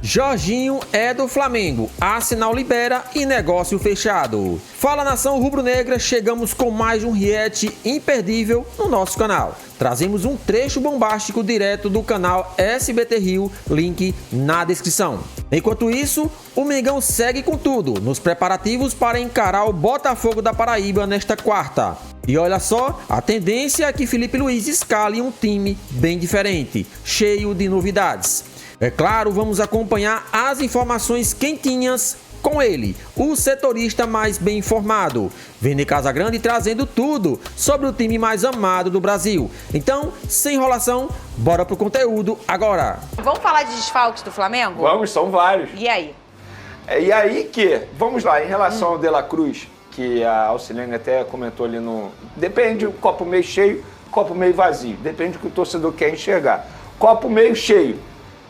Jorginho é do Flamengo, Arsenal libera e negócio fechado. Fala nação rubro-negra, chegamos com mais um react imperdível no nosso canal. Trazemos um trecho bombástico direto do canal SBT Rio, link na descrição. Enquanto isso, o Mengão segue com tudo nos preparativos para encarar o Botafogo da Paraíba nesta quarta. E olha só, a tendência é que Felipe Luiz escale um time bem diferente, cheio de novidades. É claro, vamos acompanhar as informações quentinhas com ele, o setorista mais bem informado, Vini Casagrande, trazendo tudo sobre o time mais amado do Brasil. Então, sem enrolação, bora pro conteúdo agora. Vamos falar de desfalques do Flamengo? Vamos, são vários. E aí? Vamos lá, em relação ao De La Cruz, que a Alcilene até comentou ali no... Depende, copo meio cheio, copo meio vazio. Depende do que o torcedor quer enxergar. Copo meio cheio.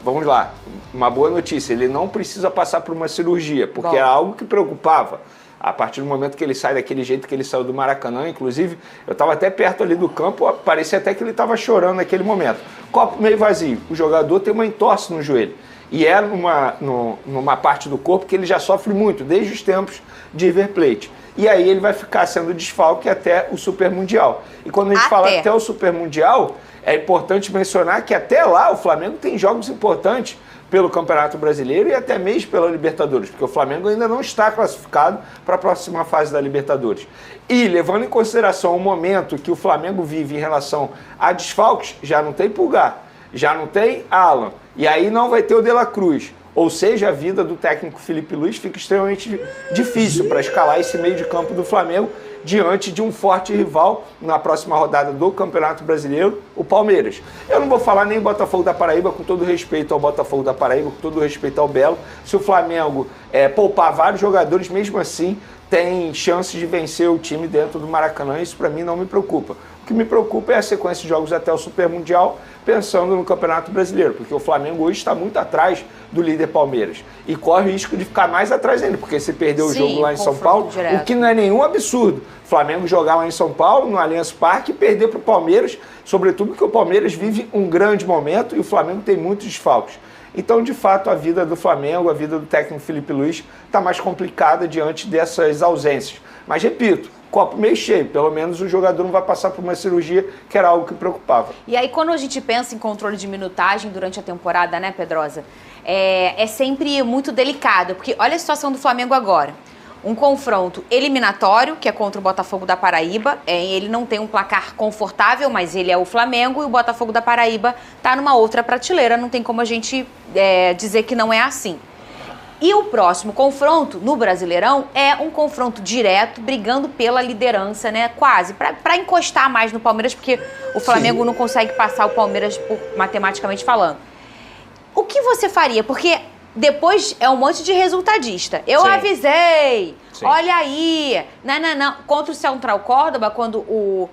Vamos lá, uma boa notícia, ele não precisa passar por uma cirurgia, porque era algo que preocupava. A partir do momento que ele sai daquele jeito que ele saiu do Maracanã, inclusive, eu estava até perto ali do campo, parecia até que ele estava chorando naquele momento. Copo meio vazio, o jogador tem uma entorse no joelho. E é numa parte do corpo que ele já sofre muito, desde os tempos de River Plate. E aí ele vai ficar sendo desfalque até o Super Mundial. E quando a gente fala até o Super Mundial, é importante mencionar que até lá o Flamengo tem jogos importantes pelo Campeonato Brasileiro e até mesmo pela Libertadores, porque o Flamengo ainda não está classificado para a próxima fase da Libertadores. E levando em consideração o momento que o Flamengo vive em relação a desfalques, já não tem Pulgar, já não tem Alan, e aí não vai ter o De La Cruz. Ou seja, a vida do técnico Felipe Luiz fica extremamente difícil para escalar esse meio de campo do Flamengo diante de um forte rival na próxima rodada do Campeonato Brasileiro, o Palmeiras. Eu não vou falar nem Botafogo da Paraíba, com todo respeito ao Botafogo da Paraíba, com todo respeito ao Belo. Se o Flamengo poupar vários jogadores, mesmo assim, tem chance de vencer o time dentro do Maracanã, isso para mim não me preocupa. O que me preocupa é a sequência de jogos até o Super Mundial, pensando no Campeonato Brasileiro, porque o Flamengo hoje está muito atrás do líder Palmeiras e corre o risco de ficar mais atrás ainda, porque se perder o jogo lá em São Paulo, o que não é nenhum absurdo. O Flamengo jogar lá em São Paulo, no Allianz Parque, e perder para o Palmeiras, sobretudo porque o Palmeiras vive um grande momento e o Flamengo tem muitos desfalques. Então, de fato, a vida do Flamengo, a vida do técnico Felipe Luiz está mais complicada diante dessas ausências. Mas, repito, copo meio cheio, pelo menos o jogador não vai passar por uma cirurgia, que era algo que preocupava. E aí, quando a gente pensa em controle de minutagem durante a temporada, né, Pedrosa, é sempre muito delicado, porque olha a situação do Flamengo agora. Um confronto eliminatório, que é contra o Botafogo da Paraíba. Ele não tem um placar confortável, mas ele é o Flamengo, e o Botafogo da Paraíba está numa outra prateleira, não tem como a gente dizer que não é assim. E o próximo confronto, no Brasileirão, é um confronto direto, brigando pela liderança, né? Quase, para encostar mais no Palmeiras, porque o Flamengo não consegue passar o Palmeiras, matematicamente falando. O que você faria? Porque depois é um monte de resultadista. Eu avisei, olha aí. Não. Contra o Central Córdoba, quando o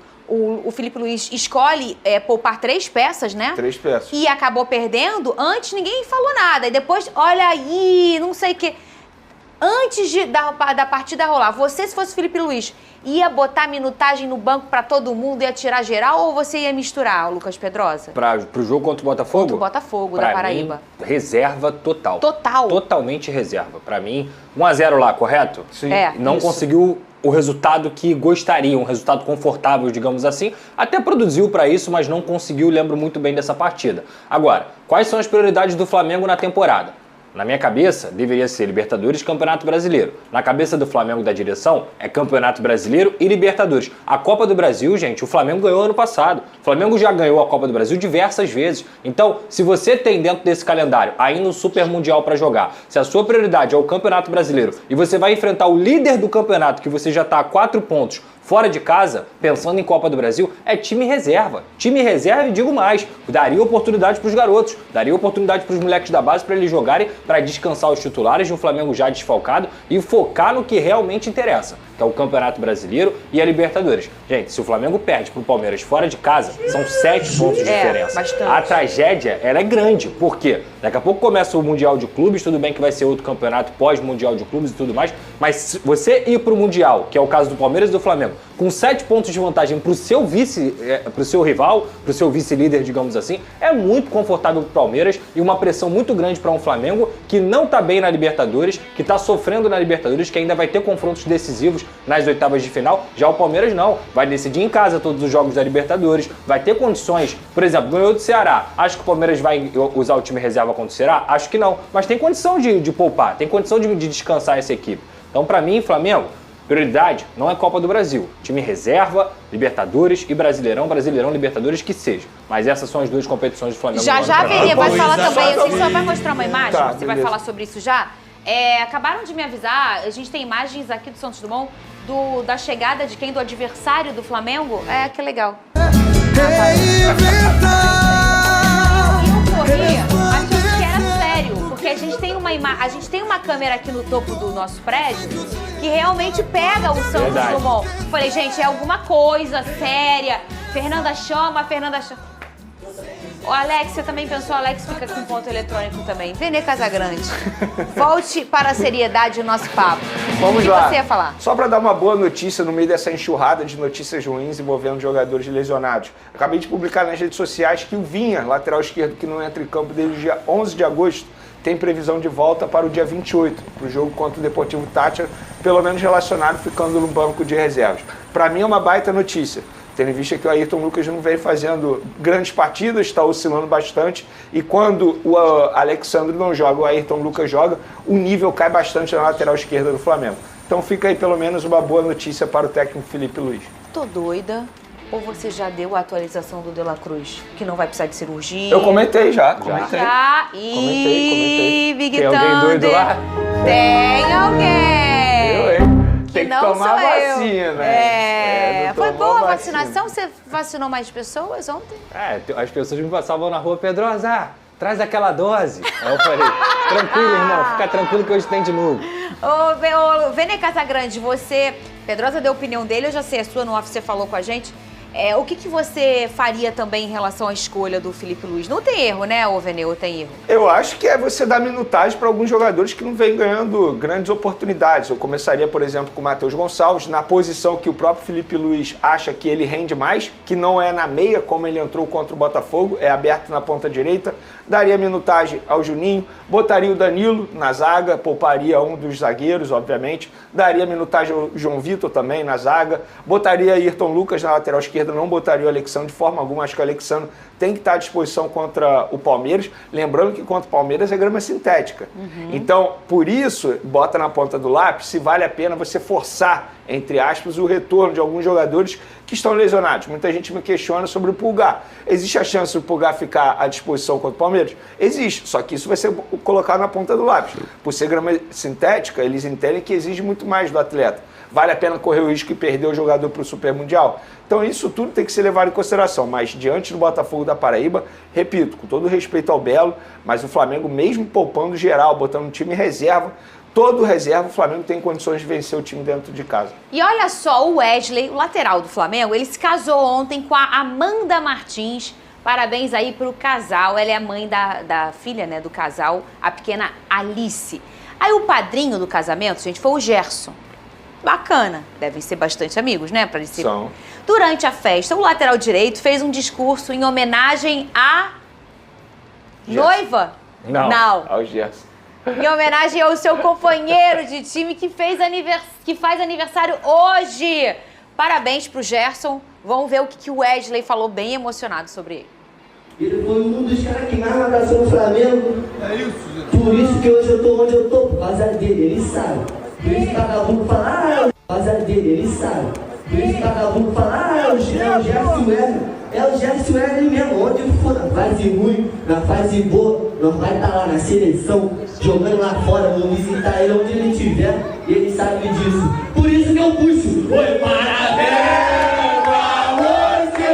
Felipe Luiz escolhe poupar 3 peças, né? 3 peças. E acabou perdendo, antes ninguém falou nada. E depois, olha aí, não sei o quê. Antes da partida rolar, você, se fosse Felipe Luiz, ia botar minutagem no banco pra todo mundo, ia tirar geral, ou você ia misturar, Lucas Pedrosa? Pro jogo contra o Botafogo? Contra o Botafogo, da Paraíba. Mim, reserva total. Total. Totalmente reserva. Pra mim, 1-0 lá, correto? Sim. Não conseguiu o resultado que gostaria, um resultado confortável, digamos assim. Até produziu pra isso, mas não conseguiu, lembro muito bem dessa partida. Agora, quais são as prioridades do Flamengo na temporada? Na minha cabeça, deveria ser Libertadores e Campeonato Brasileiro. Na cabeça do Flamengo da direção, é Campeonato Brasileiro e Libertadores. A Copa do Brasil, gente, o Flamengo ganhou ano passado. O Flamengo já ganhou a Copa do Brasil diversas vezes. Então, se você tem dentro desse calendário ainda um Super Mundial para jogar, se a sua prioridade é o Campeonato Brasileiro e você vai enfrentar o líder do campeonato, que você já está a 4 pontos, fora de casa, pensando em Copa do Brasil, é time reserva. Time reserva, e digo mais, daria oportunidade para os garotos, daria oportunidade para os moleques da base para eles jogarem, para descansar os titulares de um Flamengo já desfalcado e focar no que realmente interessa. que é o Campeonato Brasileiro e a Libertadores. Gente, se o Flamengo perde pro Palmeiras fora de casa, são 7 pontos de diferença. Bastante. A tragédia, ela é grande, porque daqui a pouco começa o Mundial de Clubes, tudo bem que vai ser outro campeonato pós-Mundial de Clubes e tudo mais, mas se você ir pro Mundial, que é o caso do Palmeiras e do Flamengo, com 7 pontos de vantagem pro seu vice, pro seu rival, pro seu vice-líder, digamos assim, é muito confortável pro Palmeiras e uma pressão muito grande para um Flamengo que não tá bem na Libertadores, que tá sofrendo na Libertadores, que ainda vai ter confrontos decisivos nas oitavas de final. Já o Palmeiras não, vai decidir em casa todos os jogos da Libertadores, vai ter condições, por exemplo, ganhou do Ceará, acho que o Palmeiras vai usar o time reserva contra o Ceará? Acho que não, mas tem condição de poupar, tem condição de descansar essa equipe. Então, para mim, Flamengo, prioridade não é Copa do Brasil. Time reserva, Libertadores e Brasileirão, Libertadores que seja. Mas essas são as duas competições do Flamengo. Já, Vene, vai falar também. Você só vai mostrar uma imagem? Tá, você vai beleza. falar sobre isso já? Acabaram de me avisar, a gente tem imagens aqui do Santos Dumont da chegada de quem? Do adversário do Flamengo? Que legal. Eu corri achando que era sério, porque a gente tem uma câmera aqui no topo do nosso prédio que realmente pega o Santos Dumont. Falei, gente, é alguma coisa séria. Fernanda chama. O Alex, você também pensou? O Alex fica com ponto eletrônico também. Vene Casagrande, volte para a seriedade do nosso papo. Vamos o que lá. você ia falar? Só para dar uma boa notícia no meio dessa enxurrada de notícias ruins envolvendo jogadores lesionados. Acabei de publicar nas redes sociais que o Vinha, lateral esquerdo que não entra em campo desde o dia 11 de agosto, tem previsão de volta para o dia 28, para o jogo contra o Deportivo Táchira, pelo menos relacionado, ficando no banco de reservas. Para mim é uma baita notícia, tendo em vista que o Ayrton Lucas não vem fazendo grandes partidas, está oscilando bastante, e quando o Alexandre não joga, o Ayrton Lucas joga, o nível cai bastante na lateral esquerda do Flamengo. Então fica aí pelo menos uma boa notícia para o técnico Felipe Luiz. Tô doida. Ou você já deu a atualização do De La Cruz? Que não vai precisar de cirurgia? Eu comentei já. Já. Comentei. Big Tem alguém doido Thunder. lá? Tem alguém. Eu, hein? Tem que não tomar sou eu. vacina. Não Foi tomou boa a vacina. vacinação? Você vacinou mais pessoas ontem? As pessoas me passavam na rua, Pedrosa, traz aquela dose. Aí eu falei, tranquilo, irmão, fica tranquilo que hoje tem de novo. Ô, Vene Casagrande, Pedrosa deu a opinião dele, eu já sei a sua, no off você falou com a gente. O que você faria também em relação à escolha do Felipe Luiz? Não tem erro, né, ô Vene, ou tem erro? Eu acho que é você dar minutagem para alguns jogadores que não vêm ganhando grandes oportunidades. Eu começaria, por exemplo, com o Matheus Gonçalves, na posição que o próprio Felipe Luiz acha que ele rende mais, que não é na meia, como ele entrou contra o Botafogo, é aberto na ponta direita. Daria minutagem ao Juninho, botaria o Danilo na zaga, pouparia um dos zagueiros, obviamente. Daria minutagem ao João Vitor também na zaga, botaria Ayrton Lucas na lateral esquerda, não botaria o Alexandre de forma alguma. Acho que o Alexandre tem que estar à disposição contra o Palmeiras. Lembrando que contra o Palmeiras é grama sintética. Então, por isso, bota na ponta do lápis se vale a pena você forçar, entre aspas, o retorno de alguns jogadores que estão lesionados. Muita gente me questiona sobre o Pulgar. Existe a chance do Pulgar ficar à disposição contra o Palmeiras? Existe, só que isso vai ser colocado na ponta do lápis. Por ser grama sintética, eles entendem que exige muito mais do atleta. Vale a pena correr o risco de perder o jogador para o Super Mundial? Então isso tudo tem que ser levado em consideração. Mas diante do Botafogo da Paraíba, repito, com todo respeito ao Belo, mas o Flamengo, mesmo poupando geral, botando um time reserva, todo reserva, o Flamengo tem condições de vencer o time dentro de casa. E olha só, o Wesley, o lateral do Flamengo, ele se casou ontem com a Amanda Martins. Parabéns aí pro casal. Ela é a mãe da filha, né, do casal, a pequena Alice. Aí o padrinho do casamento, gente, foi o Gerson. Bacana. Devem ser bastante amigos, né? Pra eles São. Durante a festa, o lateral direito fez um discurso em homenagem à Gerson. noiva? Não. Ao Gerson. Em homenagem ao seu companheiro de time que faz aniversário hoje. Parabéns pro Gerson. Vamos ver o que o Wesley falou bem emocionado sobre ele. Ele foi um dos caras que mais matasse no Flamengo. É isso, gente. Por isso que hoje eu tô onde eu tô, por causa dele, ele sabe. Por isso que vagabundo fala, por causa dele, ele sabe. Por isso que vagabundo fala, é o Gerson Wesley. É o Gerson Wesley mesmo, onde for, na fase ruim, na fase boa, nós vai estar lá na seleção, jogando lá fora, vou visitar ele onde ele estiver, e ele sabe disso. Por isso que eu puxo. Oi, parabéns pra você,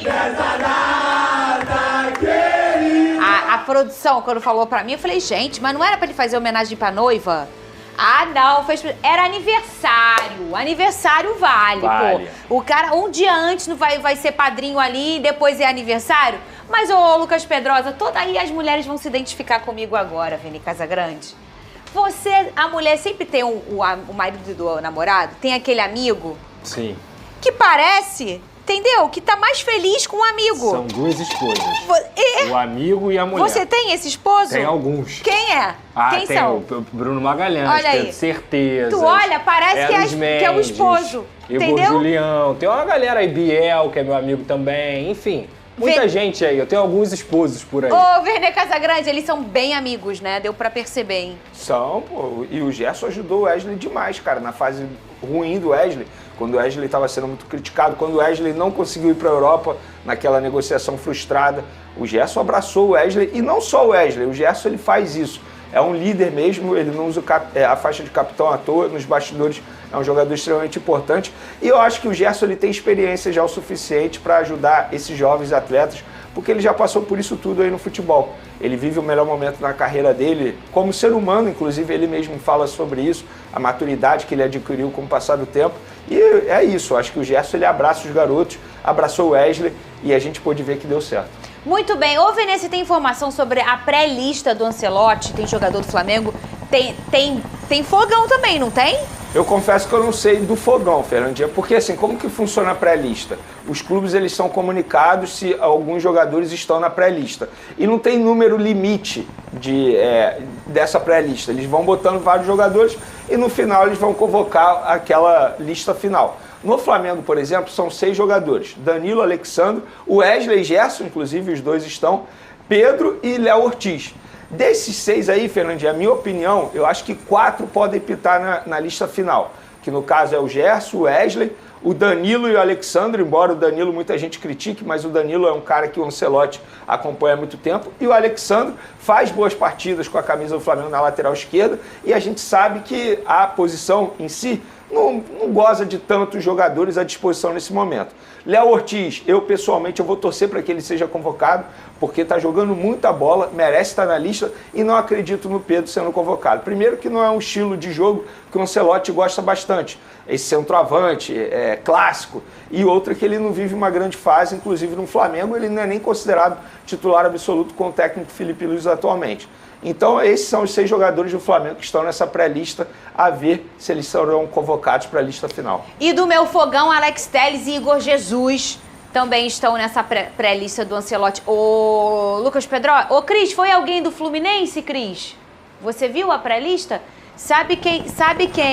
nessa data querida. A produção, quando falou pra mim, eu falei, gente, mas não era pra ele fazer homenagem pra noiva? Ah, não, era aniversário. Aniversário vale, pô. O cara, um dia antes não vai ser padrinho ali e depois é aniversário. Mas, ô Lucas Pedrosa, toda aí as mulheres vão se identificar comigo agora, Vini Casagrande. A mulher sempre tem o marido do namorado, tem aquele amigo. Sim. Que parece, entendeu? Que tá mais feliz com o amigo. São duas esposas. O amigo e a mulher. Você tem esse esposo? Tem alguns. Quem é? Quem tem são? o Bruno Magalhães, Olha aí. Pedro Certeza. Tu olha, parece que é o esposo. Igor Entendeu? Julião. Tem uma galera aí, Biel, que é meu amigo também. Enfim, muita gente aí. Eu tenho alguns esposos por aí. Ô, Verne Casagrande, eles são bem amigos, né? Deu pra perceber, hein? São, pô. E o Gerson ajudou o Wesley demais, cara, na fase ruim do Wesley. Quando o Wesley estava sendo muito criticado, quando o Wesley não conseguiu ir para a Europa, naquela negociação frustrada, o Gerson abraçou o Wesley, e não só o Wesley, o Gerson ele faz isso. É um líder mesmo, ele não usa a faixa de capitão à toa, nos bastidores é um jogador extremamente importante. E eu acho que o Gerson ele tem experiência já o suficiente para ajudar esses jovens atletas, porque ele já passou por isso tudo aí no futebol. Ele vive o melhor momento na carreira dele, como ser humano, inclusive ele mesmo fala sobre isso, a maturidade que ele adquiriu com o passar do tempo. E é isso, acho que o Gerson ele abraça os garotos, abraçou o Wesley e a gente pôde ver que deu certo. Muito bem. Ô, Venê, tem informação sobre a pré-lista do Ancelotti? Tem jogador do Flamengo? Tem fogão também, não tem? Eu confesso que eu não sei do fogão, Fernandinha, porque assim, como que funciona a pré-lista? Os clubes eles são comunicados se alguns jogadores estão na pré-lista. E não tem número limite dessa pré-lista. Eles vão botando vários jogadores e no final eles vão convocar aquela lista final. No Flamengo, por exemplo, são 6 jogadores. Danilo, Alexandre, o Wesley e Gerson, inclusive os dois estão, Pedro e Léo Ortiz. Desses 6 aí, Fernandinho, a minha opinião, eu acho que 4 podem pitar na lista final. Que no caso é o Gerson, o Wesley, o Danilo e o Alexandre, embora o Danilo muita gente critique, mas o Danilo é um cara que o Ancelotti acompanha há muito tempo. E o Alexandre faz boas partidas com a camisa do Flamengo na lateral esquerda. E a gente sabe que a posição em si não goza de tantos jogadores à disposição nesse momento. Léo Ortiz, eu pessoalmente eu vou torcer para que ele seja convocado, porque está jogando muita bola, merece estar na lista e não acredito no Pedro sendo convocado. Primeiro que não é um estilo de jogo que o Ancelotti gosta bastante, esse centroavante, clássico, e outra que ele não vive uma grande fase, inclusive no Flamengo ele não é nem considerado titular absoluto com o técnico Felipe Luiz atualmente. Então esses são os 6 jogadores do Flamengo que estão nessa pré-lista, a ver se eles serão convocados para a lista final. E do meu fogão, Alex Telles e Igor Jesus também estão nessa pré-lista do Ancelotti. Ô, Lucas Pedro, ô Cris, foi alguém do Fluminense, Cris? Você viu a pré-lista? Sabe quem?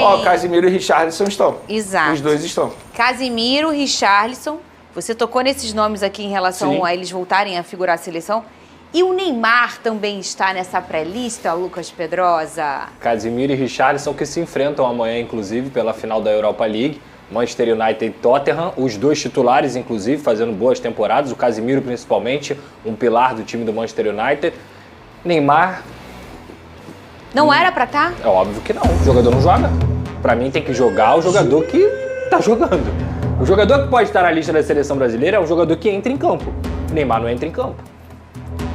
Ó, Casimiro e Richarlison estão. Exato. Os dois estão. Casimiro, Richarlison. Você tocou nesses nomes aqui em relação Sim. a eles voltarem a figurar a seleção. E o Neymar também está nessa pré-lista, Lucas Pedrosa? Casimiro e Richarlison que se enfrentam amanhã, inclusive, pela final da Europa League. Manchester United e Tottenham, os dois titulares, inclusive, fazendo boas temporadas. O Casimiro, principalmente, um pilar do time do Manchester United. Neymar... Não era pra estar? É óbvio que não. O jogador não joga. Pra mim tem que jogar o jogador que tá jogando. O jogador que pode estar na lista da seleção brasileira é um jogador que entra em campo. O Neymar não entra em campo.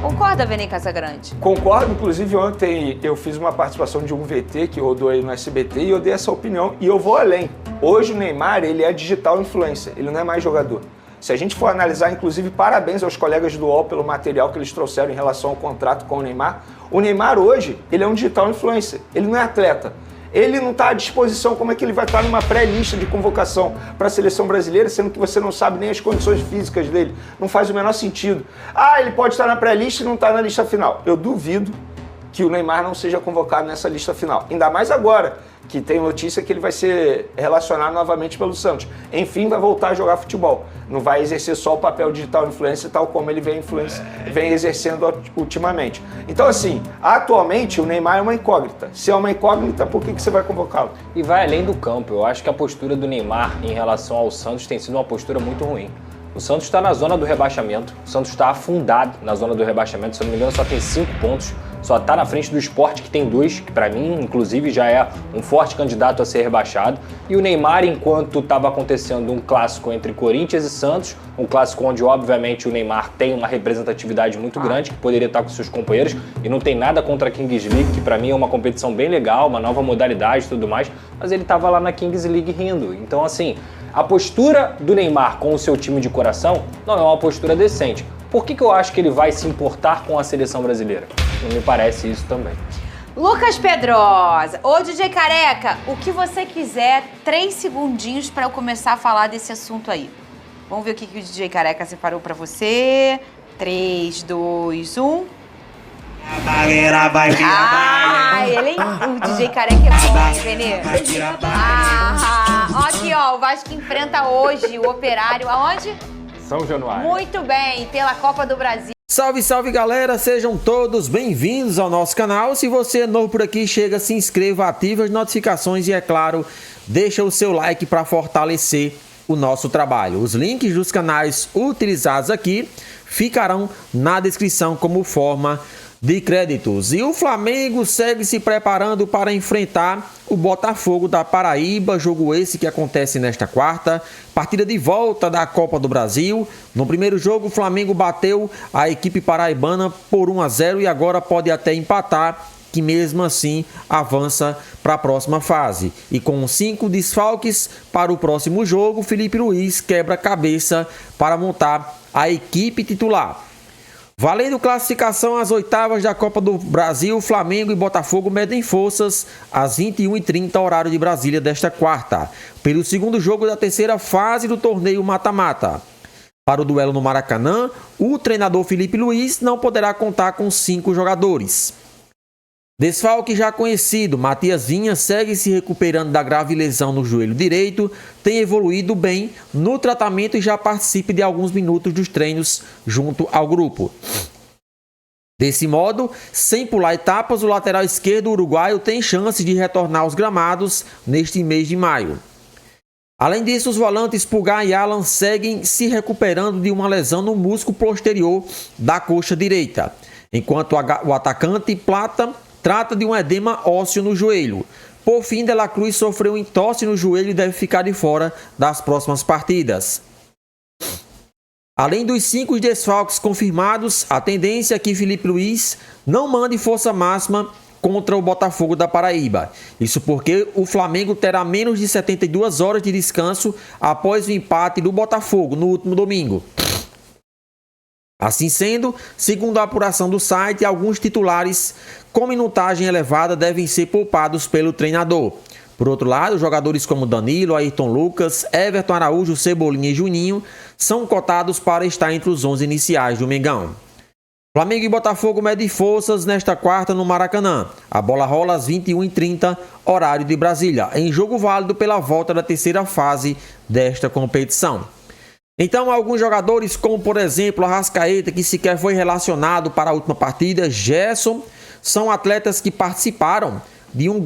Concorda, Vene Casagrande? Concordo, inclusive ontem eu fiz uma participação de um VT que rodou aí no SBT e eu dei essa opinião e eu vou além. Hoje o Neymar, ele é digital influencer, ele não é mais jogador. Se a gente for analisar, inclusive, parabéns aos colegas do UOL pelo material que eles trouxeram em relação ao contrato com o Neymar hoje, ele é um digital influencer, ele não é atleta. Ele não está à disposição, como é que ele vai estar numa pré-lista de convocação para a seleção brasileira, sendo que você não sabe nem as condições físicas dele? Não faz o menor sentido. Ah, ele pode estar na pré-lista e não está na lista final. Eu duvido que o Neymar não seja convocado nessa lista final. Ainda mais agora, que tem notícia que ele vai ser relacionado novamente pelo Santos. Enfim, vai voltar a jogar futebol. Não vai exercer só o papel digital influencer, tal como ele vem exercendo ultimamente. Então, assim, atualmente o Neymar é uma incógnita. Se é uma incógnita, por que você vai convocá-lo? E vai além do campo. Eu acho que a postura do Neymar em relação ao Santos tem sido uma postura muito ruim. O Santos está na zona do rebaixamento, o Santos está afundado na zona do rebaixamento, se eu não me engano só tem 5 pontos, só está na frente do Sport, que tem 2, que para mim, inclusive, já é um forte candidato a ser rebaixado. E o Neymar, enquanto estava acontecendo um clássico entre Corinthians e Santos, um clássico onde, obviamente, o Neymar tem uma representatividade muito grande, que poderia estar com seus companheiros, e não tem nada contra a Kings League, que para mim é uma competição bem legal, uma nova modalidade e tudo mais, mas ele estava lá na Kings League rindo. Então, assim, a postura do Neymar com o seu time de coração não é uma postura decente. Por que eu acho que ele vai se importar com a seleção brasileira? Não me parece isso também. Lucas Pedrosa, ô DJ Careca, o que você quiser, 3 segundinhos para eu começar a falar desse assunto aí. Vamos ver o que o DJ Careca separou para você. 3, 2, 1. A baleira vai virar. O DJ Careca é bom, hein, Benê? Aqui, ó, o Vasco enfrenta hoje o Operário, aonde? São Januário. Muito bem, pela Copa do Brasil. Salve, salve galera, sejam todos bem-vindos ao nosso canal. Se você é novo por aqui, chega, se inscreva, ative as notificações e, é claro, deixa o seu like para fortalecer o nosso trabalho. Os links dos canais utilizados aqui ficarão na descrição como forma de créditos. E o Flamengo segue se preparando para enfrentar o Botafogo da Paraíba, jogo esse que acontece nesta quarta, partida de volta da Copa do Brasil. No primeiro jogo, o Flamengo bateu a equipe paraibana por 1-0 e agora pode até empatar, que mesmo assim avança para a próxima fase. E com 5 desfalques para o próximo jogo, Felipe Luiz quebra a cabeça para montar a equipe titular. Valendo classificação às oitavas da Copa do Brasil, Flamengo e Botafogo medem forças às 21h30, horário de Brasília desta quarta, pelo segundo jogo da terceira fase do torneio mata-mata. Para o duelo no Maracanã, o treinador Felipe Luiz não poderá contar com 5 jogadores. Desfalque já conhecido, Matias Vinha segue se recuperando da grave lesão no joelho direito, tem evoluído bem no tratamento e já participa de alguns minutos dos treinos junto ao grupo. Desse modo, sem pular etapas, o lateral esquerdo uruguaio tem chance de retornar aos gramados neste mês de maio. Além disso, os volantes Pulgar e Alan seguem se recuperando de uma lesão no músculo posterior da coxa direita, enquanto o atacante Plata trata de um edema ósseo no joelho. Por fim, De La Cruz sofreu um entorse no joelho e deve ficar de fora das próximas partidas. Além dos 5 desfalques confirmados, a tendência é que Felipe Luiz não mande força máxima contra o Botafogo da Paraíba. Isso porque o Flamengo terá menos de 72 horas de descanso após o empate do Botafogo no último domingo. Assim sendo, segundo a apuração do site, alguns titulares com minutagem elevada devem ser poupados pelo treinador. Por outro lado, jogadores como Danilo, Ayrton Lucas, Everton Araújo, Cebolinha e Juninho são cotados para estar entre os 11 iniciais do Mengão. Flamengo e Botafogo medem forças nesta quarta no Maracanã. A bola rola às 21h30, horário de Brasília, em jogo válido pela volta da terceira fase desta competição. Então, alguns jogadores, como por exemplo Arrascaeta, que sequer foi relacionado para a última partida, Gerson, são atletas que participaram de uma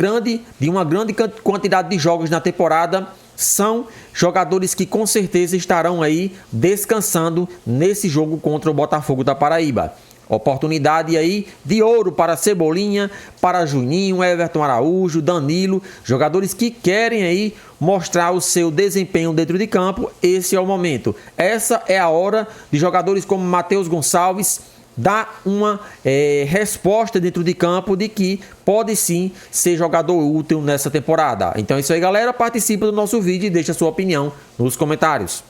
grande quantidade de jogos na temporada. São jogadores que com certeza estarão aí descansando nesse jogo contra o Botafogo da Paraíba. Oportunidade aí de ouro para Cebolinha, para Juninho, Everton Araújo, Danilo, jogadores que querem aí mostrar o seu desempenho dentro de campo. Esse é o momento. Essa é a hora de jogadores como Matheus Gonçalves dar uma resposta dentro de campo de que pode sim ser jogador útil nessa temporada. Então é isso aí, galera. Participa do nosso vídeo e deixa a sua opinião nos comentários.